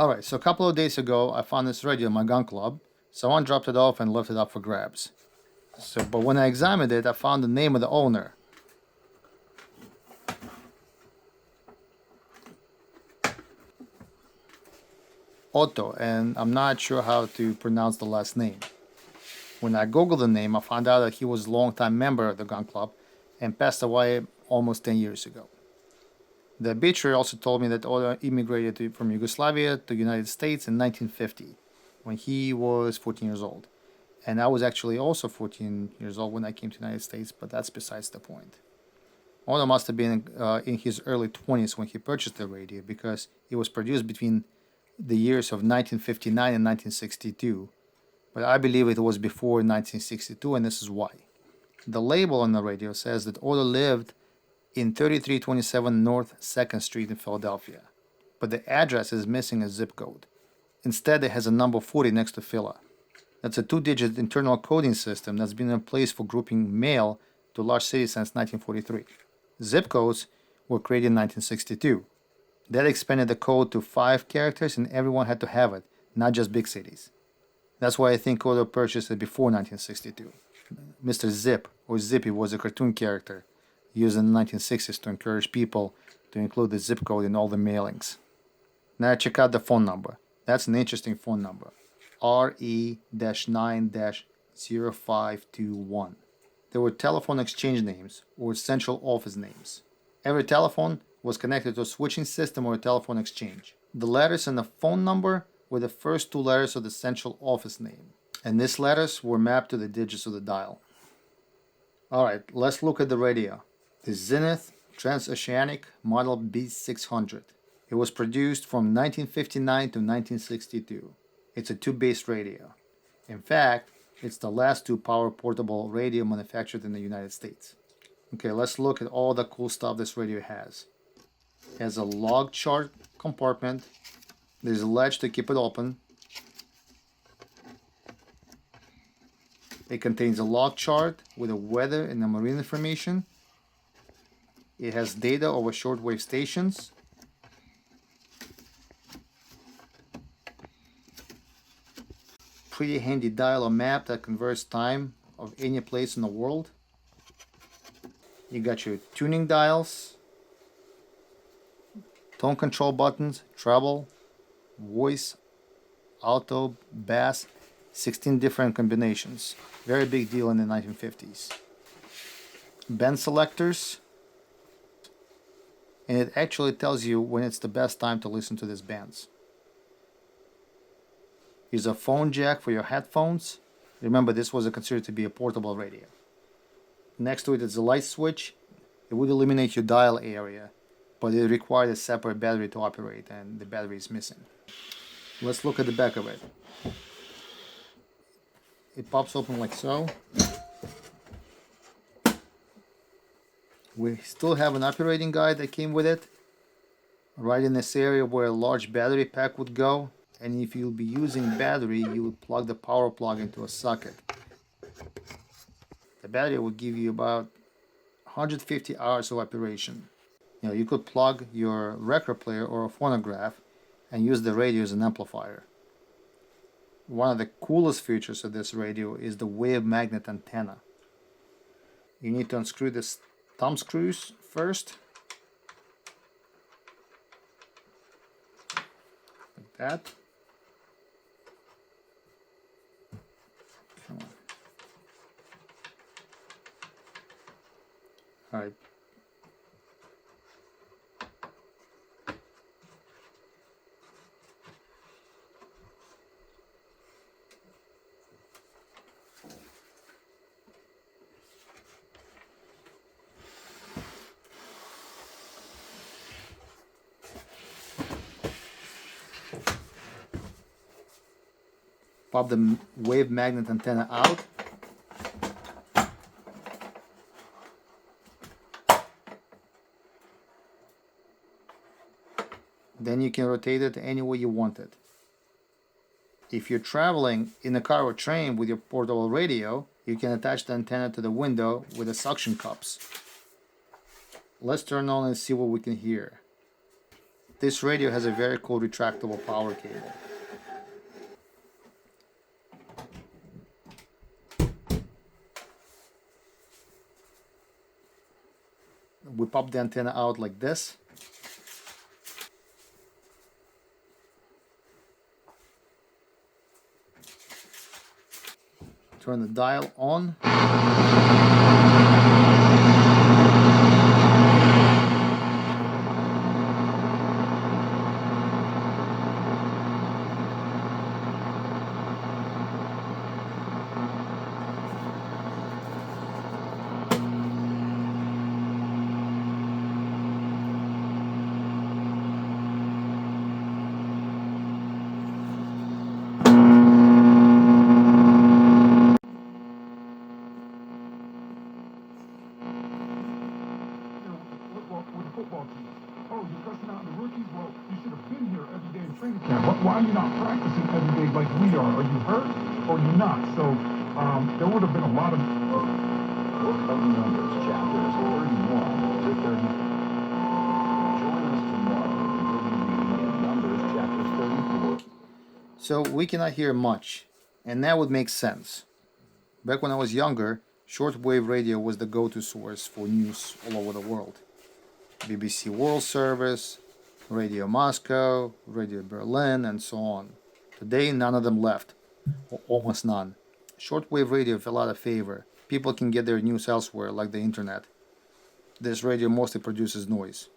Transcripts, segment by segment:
Alright, so a couple of days ago, I found this radio in my gun club. Someone dropped it off and left it up for grabs. But when I examined it, I found the name of the owner. Otto, and I'm not sure how to pronounce the last name. When I googled the name, I found out that he was a longtime member of the gun club and passed away almost 10 years ago. The obituary also told me that Otto immigrated from Yugoslavia to the United States in 1950 when he was 14 years old. And I was actually also 14 years old when I came to the United States, but that's besides the point. Otto must have been in his early 20s when he purchased the radio because it was produced between the years of 1959 and 1962. But I believe it was before 1962, and this is why. The label on the radio says that Otto lived in 3327 North 2nd Street in Philadelphia, but the address is missing a zip code. Instead, it has a number 40 next to Phila. That's a 2-digit internal coding system that's been in place for grouping mail to large cities since 1943. Zip codes were created in 1962. That expanded the code to 5 characters, and everyone had to have it, not just big cities. That's why I think Otto purchased it before 1962. Mr. Zip, or Zippy, was a cartoon character used in the 1960s to encourage people to include the zip code in all the mailings. Now check out the phone number. That's an interesting phone number. RE-9-0521. There were telephone exchange names or central office names. Every telephone was connected to a switching system or a telephone exchange. The letters in the phone number were the first 2 letters of the central office name, and these letters were mapped to the digits of the dial. Alright, let's look at the radio. The Zenith Trans-Oceanic model B600. It was produced from 1959 to 1962. It's a tube-based radio. In fact, it's the last 2-power portable radio manufactured in the United States. Okay, let's look at all the cool stuff this radio has. It has a log chart compartment. There's a latch to keep it open. It contains a log chart with the weather and the marine information. It has data over shortwave stations. Pretty handy dial or map that converts time of any place in the world. You got your tuning dials, tone control buttons, treble, voice, alto, bass, 16 different combinations. Very big deal in the 1950s. Band selectors, and it actually tells you when it's the best time to listen to these bands. Here's a phone jack for your headphones. Remember, this was considered to be a portable radio. Next to it is a light switch. It would illuminate your dial area, but it required a separate battery to operate, and the battery is missing. Let's look at the back of it. It pops open like so. We still have an operating guide that came with it, right in this area where a large battery pack would go. And if you'll be using battery, you would plug the power plug into a socket. The battery will give you about 150 hours of operation. You could plug your record player or a phonograph and use the radio as an amplifier. One of the coolest features of this radio is the wave magnet antenna. You need to unscrew the thumb screws first. Like that. Come on. All right. Pop the wave magnet antenna out. Then you can rotate it any way you want it. If you're traveling in a car or train with your portable radio, you can attach the antenna to the window with the suction cups. Let's turn on and see what we can hear. This radio has a very cool retractable power cable. We pop the antenna out like this. Turn the dial on. Football team. Oh, you're cussing out the rookies? Well, you should have been here every day in training camp. Why are you not practicing every day like we are? Are you hurt or you not? So there would have been a lot of... Book of Numbers, chapters 31 to 30. Join us tomorrow. We'll be reading in Numbers chapters 34. So we cannot hear much, and that would make sense. Back when I was younger, shortwave radio was the go-to source for news all over the world. BBC World Service, Radio Moscow, Radio Berlin, and so on. Today, none of them left, almost none. Shortwave radio fell out of favor. People can get their news elsewhere, like the internet. This radio mostly produces noise.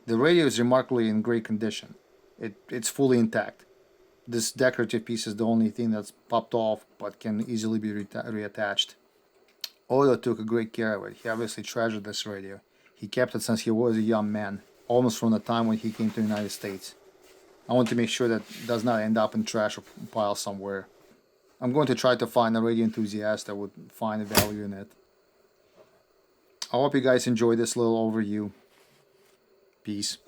The radio is remarkably in great condition. It's fully intact. This decorative piece is the only thing that's popped off, but can easily be reattached. Odo took a great care of it. He obviously treasured this radio. He kept it since he was a young man, almost from the time when he came to the United States. I want to make sure that it does not end up in trash pile somewhere. I'm going to try to find a radio enthusiast that would find a value in it. I hope you guys enjoyed this little overview. Peace.